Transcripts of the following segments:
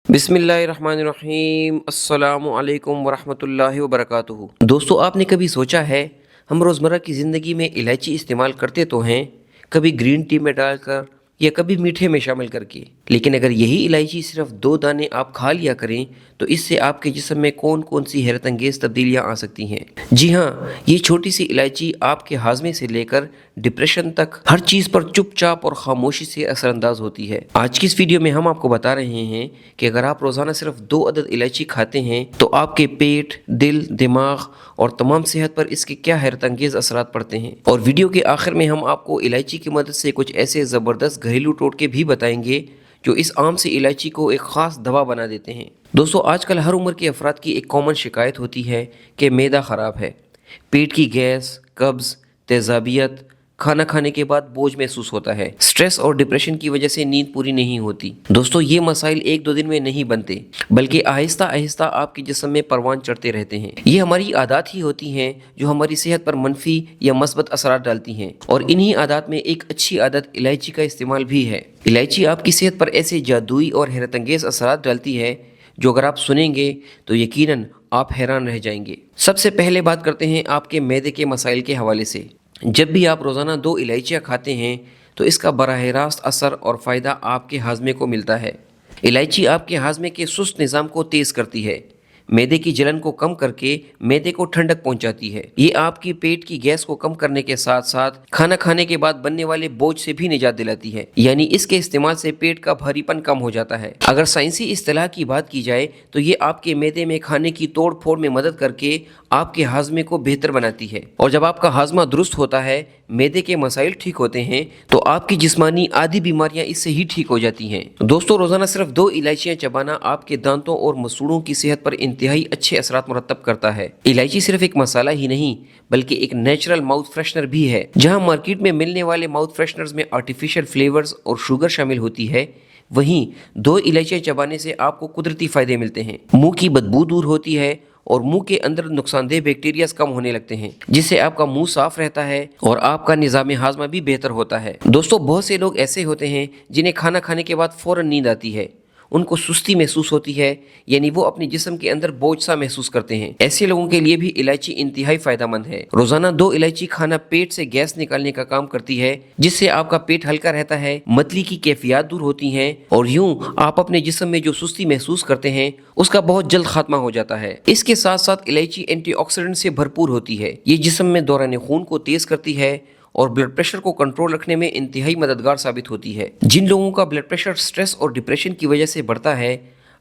बिस्मिल्लाहिर्रहमानिर्रहीम। अस्सलामु अलैकुम वरहमतुल्लाहि वबरकातुहू। दोस्तों, आपने कभी सोचा है हम रोज़मर्रा की ज़िंदगी में इलायची इस्तेमाल करते तो हैं, कभी ग्रीन टी में डालकर या कभी मीठे में शामिल करके, लेकिन अगर यही इलायची सिर्फ 2 दाने आप खा लिया करें तो इससे आपके जिस्म में कौन कौन सी हैरत अंगेज़ तब्दीलियाँ आ सकती हैं। जी हाँ, ये छोटी सी इलायची आपके हाजमे से लेकर डिप्रेशन तक हर चीज़ पर चुपचाप और खामोशी से असरअंदाज होती है। आज की इस वीडियो में हम आपको बता रहे हैं कि अगर आप रोज़ाना सिर्फ 2 अदद इलायची खाते हैं तो आपके पेट, दिल, दिमाग और तमाम सेहत पर इसके क्या हैरत अंगेज़ असरात पड़ते हैं। और वीडियो के आखिर में हम आपको इलायची की मदद से कुछ ऐसे ज़बरदस्त घरेलू टोटके भी बताएंगे जो इस आम सी इलायची को एक ख़ास दवा बना देते हैं। दोस्तों, आजकल हर उम्र के अफराद की एक कॉमन शिकायत होती है कि मैदा ख़राब है, पेट की गैस, कब्ज़, तेज़ाबियत, खाना खाने के बाद बोझ महसूस होता है, स्ट्रेस और डिप्रेशन की वजह से नींद पूरी नहीं होती। दोस्तों, ये मसाइल 1-2 दिन में नहीं बनते, बल्कि आहिस्ता आहिस्ता आपके जिस्म में परवान चढ़ते रहते हैं। ये हमारी आदत ही होती हैं जो हमारी सेहत पर मनफी या मस्बत असरात डालती हैं, और इन्हीं आदत में एक अच्छी आदत इलायची का इस्तेमाल भी है। इलायची आपकी सेहत पर ऐसे जादुई और हैरत अंगेज़ असरात डालती है जो अगर आप सुनेंगे तो यकीनन आप हैरान रह जाएंगे। सबसे पहले बात करते हैं आपके मैदे के मसाइल के हवाले से। जब भी आप रोज़ाना 2 इलायचियाँ खाते हैं तो इसका बराह रास्त असर और फ़ायदा आपके हाजमे को मिलता है। इलायची आपके हाजमे के सुस्त निज़ाम को तेज़ करती है, मैदे की जलन को कम करके मैदे को ठंडक पहुंचाती है। ये आपकी पेट की गैस को कम करने के साथ साथ खाना खाने के बाद बनने वाले बोझ से भी निजात दिलाती है, यानी इसके इस्तेमाल से पेट का भारीपन कम हो जाता है। अगर साइंसी इस्तिलाह की बात की जाए तो ये आपके मैदे में खाने की तोड़ फोड़ में मदद करके आपके हाजमे को बेहतर बनाती है, और जब आपका हाजमा दुरुस्त होता है, मैदे के मसाइल ठीक होते हैं, तो आपकी जिस्मानी आदि बीमारियां इससे ही ठीक हो जाती हैं। दोस्तों, रोजाना सिर्फ 2 इलायचियां चबाना आपके दांतों और मसूड़ों की सेहत पर इंतहाई अच्छे असरात मुरतब करता है। इलायची सिर्फ एक मसाला ही नहीं बल्कि एक नेचुरल माउथ फ्रेशनर भी है। जहां मार्केट में मिलने वाले माउथ फ्रेशनर्स में आर्टिफिशियल फ्लेवर्स और शुगर शामिल होती है, वहीं 2 इलायचियां चबाने से आपको कुदरती फायदे मिलते हैं। मुंह की बदबू दूर होती है और मुंह के अंदर नुकसानदेह बैक्टीरियाज कम होने लगते हैं, जिससे आपका मुंह साफ रहता है और आपका निज़ाम हाजमा भी बेहतर होता है। दोस्तों, बहुत से लोग ऐसे होते हैं जिन्हें खाना खाने के बाद फौरन नींद आती है, उनको सुस्ती महसूस होती है, यानी वो अपने जिस्म के अंदर बोझ सा महसूस करते हैं। ऐसे लोगों के लिए भी इलायची इंतहाई फायदेमंद है। रोजाना 2 इलायची खाना पेट से गैस निकालने का काम करती है, जिससे आपका पेट हल्का रहता है, मतली की कैफियत दूर होती है और यूं आप अपने जिस्म में जो सुस्ती महसूस करते हैं उसका बहुत जल्द खात्मा हो जाता है। इसके साथ साथ इलायची एंटीऑक्सीडेंट से भरपूर होती है। ये जिस्म में दौरान खून को तेज करती है और ब्लड प्रेशर को कंट्रोल रखने में इंतहाई मददगार साबित होती है। जिन लोगों का ब्लड प्रेशर स्ट्रेस और डिप्रेशन की वजह से बढ़ता है,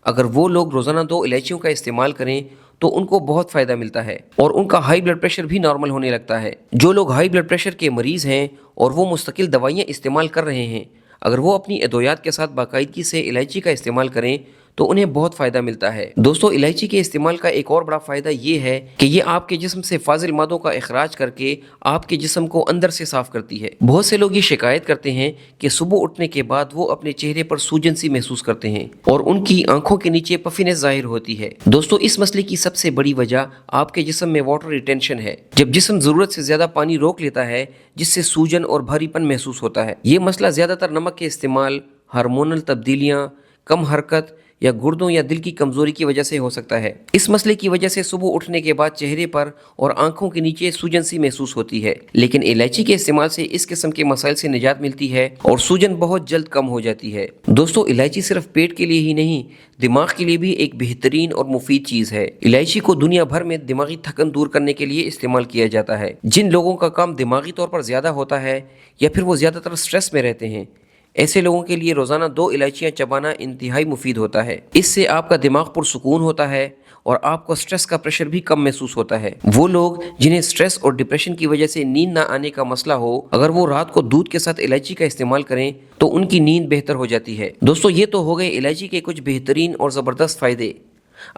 अगर वो लोग रोज़ाना 2 इलायचियों का इस्तेमाल करें तो उनको बहुत फ़ायदा मिलता है और उनका हाई ब्लड प्रेशर भी नॉर्मल होने लगता है। जो लोग हाई ब्लड प्रेशर के मरीज़ हैं और वो मुस्तकिल दवाइयाँ इस्तेमाल कर रहे हैं, अगर वो अपनी अदवियात के साथ बाकायदगी से इलायची का इस्तेमाल करें तो उन्हें बहुत फ़ायदा मिलता है। दोस्तों, इलायची के इस्तेमाल का एक और बड़ा फ़ायदा ये है कि ये आपके जिस्म से फाजिल मादों का इखराज करके आपके जिस्म को अंदर से साफ़ करती है। बहुत से लोग ये शिकायत करते हैं कि सुबह उठने के बाद वो अपने चेहरे पर सूजन सी महसूस करते हैं और उनकी आंखों के नीचे पफीनेस जाहिर होती है। दोस्तों, इस मसले की सबसे बड़ी वजह आपके जिस्म में वाटर रिटेंशन है। जब जिस्म ज़रूरत से ज़्यादा पानी रोक लेता है, जिससे सूजन और भारीपन महसूस होता है। ये मसला ज़्यादातर नमक के इस्तेमाल, हार्मोनल तब्दीलियाँ, कम हरकत या गुर्दों या दिल की कमजोरी की वजह से हो सकता है। इस मसले की वजह से सुबह उठने के बाद चेहरे पर और आंखों के नीचे सूजन सी महसूस होती है, लेकिन इलायची के इस्तेमाल से इस किस्म के मसाइल से निजात मिलती है और सूजन बहुत जल्द कम हो जाती है। दोस्तों, इलायची सिर्फ पेट के लिए ही नहीं, दिमाग के लिए भी एक बेहतरीन और मुफीद चीज़ है। इलायची को दुनिया भर में दिमागी थकन दूर करने के लिए इस्तेमाल किया जाता है। जिन लोगों का काम दिमागी तौर पर ज़्यादा होता है या फिर वो ज़्यादातर स्ट्रेस में रहते हैं, ऐसे लोगों के लिए रोज़ाना 2 इलायचियाँ चबाना इंतहाई मुफीद होता है। इससे आपका दिमाग पुरसुकून होता है और आपको स्ट्रेस का प्रेशर भी कम महसूस होता है। वो लोग जिन्हें स्ट्रेस और डिप्रेशन की वजह से नींद ना आने का मसला हो, अगर वो रात को दूध के साथ इलायची का इस्तेमाल करें तो उनकी नींद बेहतर हो जाती है। दोस्तों, ये तो हो गए इलायची के कुछ बेहतरीन और ज़बरदस्त फ़ायदे।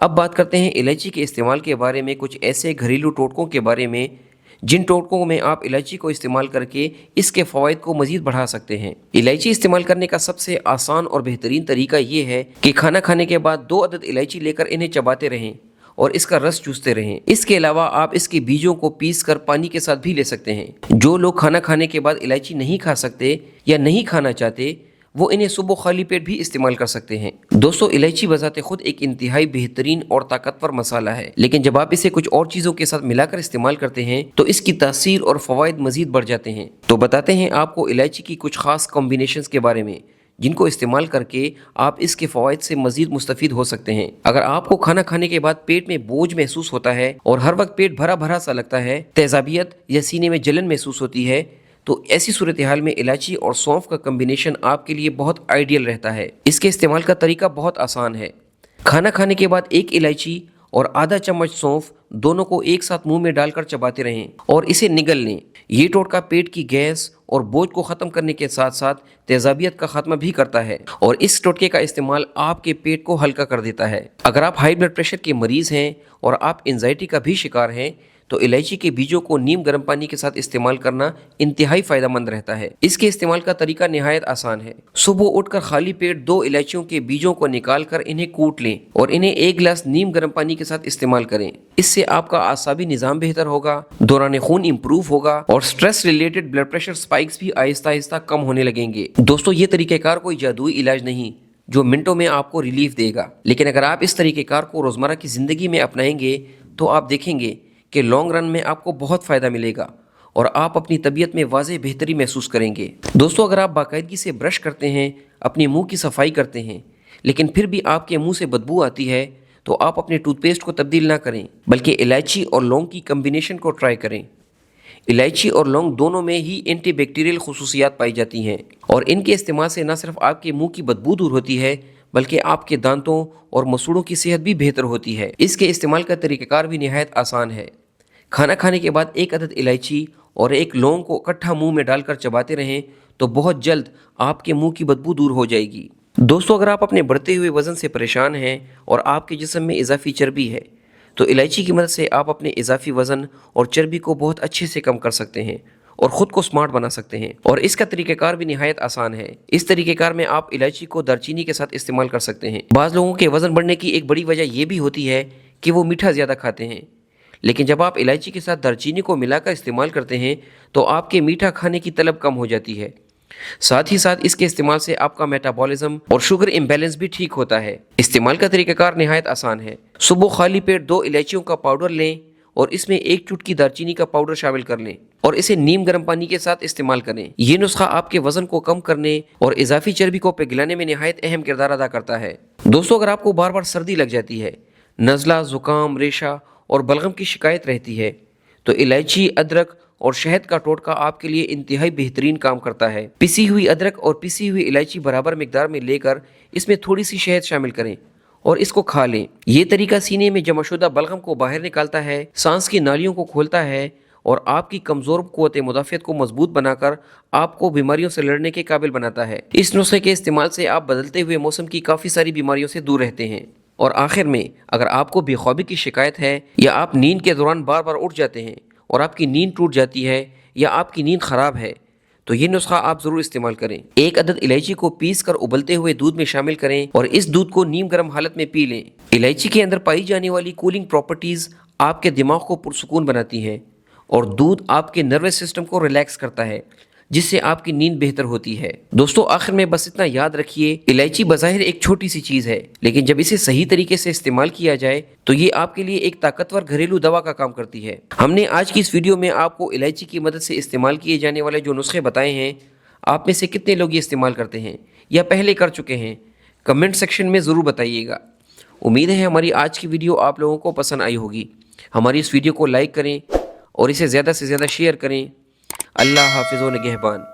अब बात करते हैं इलायची के इस्तेमाल के बारे में, कुछ ऐसे घरेलू टोटकों के बारे में जिन टोटकों में आप इलायची को इस्तेमाल करके इसके फ़वाइद को मज़ीद बढ़ा सकते हैं। इलायची इस्तेमाल करने का सबसे आसान और बेहतरीन तरीका ये है कि खाना खाने के बाद 2 अदद इलायची लेकर इन्हें चबाते रहें और इसका रस चूसते रहें। इसके अलावा आप इसके बीजों को पीस कर पानी के साथ भी ले सकते हैं। जो लोग खाना खाने के बाद इलायची नहीं खा सकते या नहीं खाना चाहते, वो इन्हें सुबह खाली पेट भी इस्तेमाल कर सकते हैं। दोस्तों, इलायची बजाते खुद एक इंतहाई बेहतरीन और ताकतवर मसाला है, लेकिन जब आप इसे कुछ और चीजों के साथ मिलाकर इस्तेमाल करते हैं तो इसकी तासीर और फवाइद मजीद बढ़ जाते हैं। तो बताते हैं आपको इलायची की कुछ खास कॉम्बिनेशंस के बारे में, जिनको इस्तेमाल करके आप इसके फवाइद से मजीद मुस्तफीद हो सकते हैं। अगर आपको खाना खाने के बाद पेट में बोझ महसूस होता है और हर वक्त पेट भरा भरा सा लगता है, तेजाबियत या सीने में जलन महसूस होती है, तो ऐसी सूरत हाल में इलायची और सौंफ का कम्बिनेशन आपके लिए बहुत आइडियल रहता है। इसके इस्तेमाल का तरीका बहुत आसान है। खाना खाने के बाद एक इलायची और आधा चम्मच सौंफ दोनों को एक साथ मुंह में डालकर चबाते रहें और इसे निगल लें। ये टोटका पेट की गैस और बोझ को ख़त्म करने के साथ साथ तेजाबियत का खात्मा भी करता है और इस टोटके का इस्तेमाल आपके पेट को हल्का कर देता है। अगर आप हाई ब्लड प्रेशर के मरीज़ हैं और आप एंजाइटी का भी शिकार हैं तो इलायची के बीजों को नीम गर्म पानी के साथ इस्तेमाल करना इंतहाई फ़ायदेमंद रहता है। इसके इस्तेमाल का तरीका निहायत आसान है। सुबह उठकर खाली पेट 2 इलायचियों के बीजों को निकाल कर इन्हें कूट लें और इन्हें 1 गिलास नीम गर्म पानी के साथ इस्तेमाल करें। इससे आपका आसाबी निज़ाम बेहतर होगा, दौरान खून इम्प्रूव होगा और stress related blood pressure spikes भी आहिस्ता आहिस्ता कम होने लगेंगे। दोस्तों, ये तरीक़ेकार कोई जादुई इलाज नहीं जो मिनटों में आपको रिलीफ देगा, लेकिन अगर आप इस तरीक़ेकार को रोज़मर्रा की ज़िंदगी में अपनाएंगे तो आप देखेंगे कि लॉन्ग रन में आपको बहुत फ़ायदा मिलेगा और आप अपनी तबीयत में वाज़ेह बेहतरी महसूस करेंगे। दोस्तों, अगर आप बाकायदगी से ब्रश करते हैं, अपने मुंह की सफाई करते हैं, लेकिन फिर भी आपके मुंह से बदबू आती है, तो आप अपने टूथपेस्ट को तब्दील ना करें, बल्कि इलायची और लौंग की कम्बिनेशन को ट्राई करें। इलायची और लौंग दोनों में ही एंटी बैक्टीरियल खुसूसियात पाई जाती हैं और इनके इस्तेमाल से न सिर्फ आपके मुंह की बदबू दूर होती है, बल्कि आपके दांतों और मसूड़ों की सेहत भी बेहतर होती है। इसके इस्तेमाल का तरीक़ाकार भी निहायत आसान है। खाना खाने के बाद 1 अदद इलायची और 1 लौंग को इकट्ठा मुंह में डालकर चबाते रहें तो बहुत जल्द आपके मुंह की बदबू दूर हो जाएगी। दोस्तों, अगर आप अपने बढ़ते हुए वज़न से परेशान हैं और आपके जिस्म में इजाफी चर्बी है तो इलायची की मदद से आप अपने इजाफी वज़न और चर्बी को बहुत अच्छे से कम कर सकते हैं और ख़ुद को स्मार्ट बना सकते हैं। और इसका तरीक़ेकार भी निहायत आसान है। इस तरीक़ेकार में आप इलायची को दालचीनी के साथ इस्तेमाल कर सकते हैं। बाज़ लोगों के वज़न बढ़ने की एक बड़ी वजह यह भी होती है कि वो मीठा ज़्यादा खाते हैं, लेकिन जब आप इलायची के साथ दालचीनी को मिलाकर इस्तेमाल करते हैं तो आपके मीठा खाने की तलब कम हो जाती है। साथ ही साथ इसके इस्तेमाल से आपका मेटाबॉलिज्म और शुगर इम्बैलेंस भी ठीक होता है। इस्तेमाल का तरीक़ाकार निहायत आसान है। सुबह खाली पेट 2 इलायचियों का पाउडर लें और इसमें 1 चुटकी दालचीनी का पाउडर शामिल कर लें और इसे नीम गर्म पानी के साथ इस्तेमाल करें। ये नुस्खा आपके वजन को कम करने और इजाफी चर्बी को पिघलाने में निहायत अहम किरदार अदा करता है। दोस्तों, अगर आपको बार बार सर्दी लग जाती है, नज़ला, ज़ुकाम, रेशा और बलगम की शिकायत रहती है, तो इलायची, अदरक और शहद का टोटका आपके लिए इंतहाई बेहतरीन काम करता है। पिसी हुई अदरक और पिसी हुई इलायची बराबर मिकदार में लेकर इसमें थोड़ी सी शहद शामिल करें और इसको खा लें। ये तरीका सीने में जमाशुदा बलगम को बाहर निकालता है, सांस की नालियों को खोलता है और आपकी कमज़ोर क़ुव्वत मुदाफ़ियत को मजबूत बनाकर आपको बीमारियों से लड़ने के काबिल बनाता है। इस नुस्खे के इस्तेमाल से आप बदलते हुए मौसम की काफ़ी सारी बीमारियों से दूर रहते हैं। और आखिर में, अगर आपको बेख्वाबी की शिकायत है या आप नींद के दौरान बार बार उठ जाते हैं और आपकी नींद टूट जाती है या आपकी नींद ख़राब है, तो ये नुस्खा आप ज़रूर इस्तेमाल करें। 1 अदद इलायची को पीस कर उबलते हुए दूध में शामिल करें और इस दूध को नीम गर्म हालत में पी लें। इलायची के अंदर पाई जाने वाली कूलिंग प्रॉपर्टीज़ आपके दिमाग को पुरसुकून बनाती हैं और दूध आपके नर्वस सिस्टम को रिलैक्स करता है, जिससे आपकी नींद बेहतर होती है। दोस्तों, आखिर में बस इतना याद रखिए, इलायची बज़ाहिर एक छोटी सी चीज़ है, लेकिन जब इसे सही तरीके से इस्तेमाल किया जाए तो ये आपके लिए एक ताकतवर घरेलू दवा का काम करती है। हमने आज की इस वीडियो में आपको इलायची की मदद से इस्तेमाल किए जाने वाले जो नुस्खे बताए हैं, आप में से कितने लोग ये इस्तेमाल करते हैं या पहले कर चुके हैं, कमेंट सेक्शन में ज़रूर बताइएगा। उम्मीद है हमारी आज की वीडियो आप लोगों को पसंद आई होगी। हमारी इस वीडियो को लाइक करें और इसे ज़्यादा से ज़्यादा शेयर करें। अल्लाह हाफिज़ व निगहबान।